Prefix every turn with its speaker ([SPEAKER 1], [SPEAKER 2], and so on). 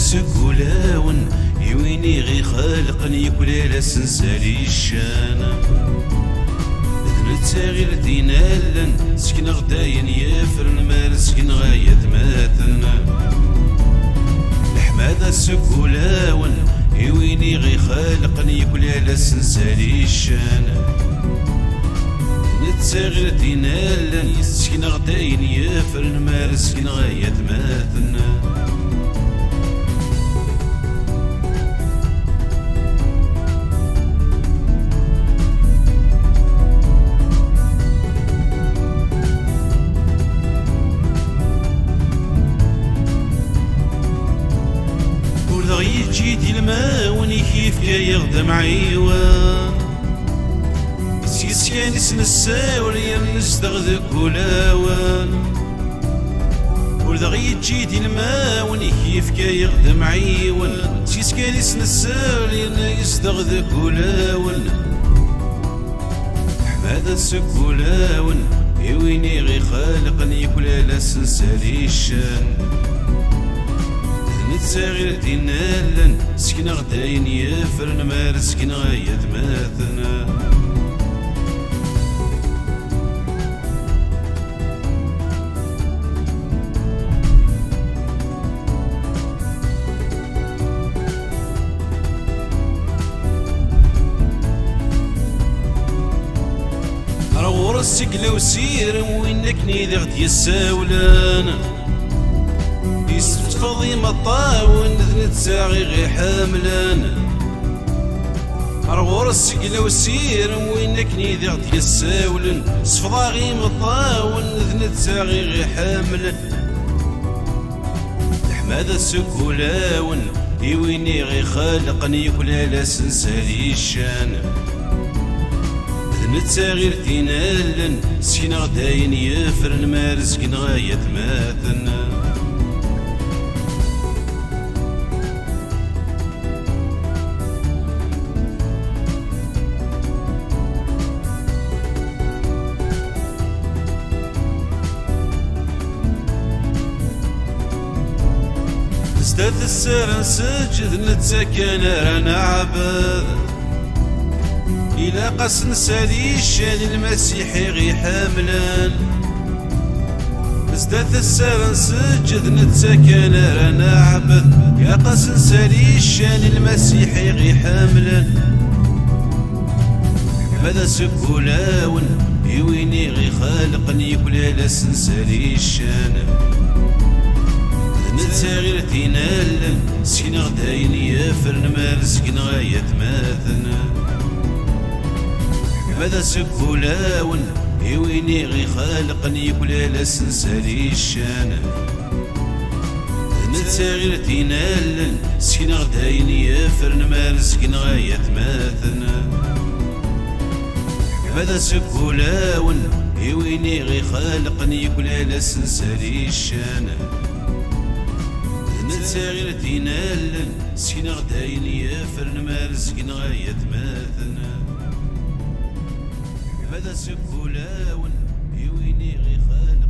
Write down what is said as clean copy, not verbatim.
[SPEAKER 1] السكولاون يويني غي خالق يكولا سنسالي الشان نتاغير دينالا سكن غداين يافرن مال سكن غاية ماتن الحمادة السكولاون يويني غي خالق يكولا سنسالي الشان نتاغير دينالا سكن غداين يافرن مال سكن غاية ماتن يجيدي الماء ونيكيف كي يغدم عيوان سيسكان سنساور ينستغذك ولاوان ولدغ يجيدي الماء ونيكيف كي يغدم عيوان سيسكان سنساور ينستغذك ولاوان حماد السكولاون يويني غي خالق يكولا لا سنسالي الشان نتاغير دينالا سكن غداين يافرن مار سكن غاية ماتنا رغور السكلة وسير وينك نيدي غدي الساولان يستفضي مطاون نتساغي غي حاملان رغور السقلة وسير وينك نيدي غدي الساولن صفضاغي مطاون نتساغي غي حاملان الحمادة السكولاون يويني غي خالق يكولا لا سنسالي الشان نتاغير دينالا سكن غداين يافرن مار سكن غاية ماتن ازداد السر نسجد نتسكن رانا عباد إلا قاس نسالي الشان المسيحي غي حاملان ازداد السر نسجد نتسكن رانا عباد يا قاس نسالي الشان المسيحي غي حاملان هذا سكولاون يويني غي خالق يكولا لا سنسالي الشان نتاغير دينالا سكن غداين يافرن مار سكن غاية ماتنا هذا سكولاون يويني غي خالق يكولا لا سنسالي الشان نتاغير دينالا سكن غداين يافرن مار سكن غاية ماتنا هذا سكولاون يويني غي خالق يكولا لا سنسالي الشان نتاغير دينالا سكن غداين يافرن مار سكن غاية ماتنا هذا سكولاون يويني غي خالق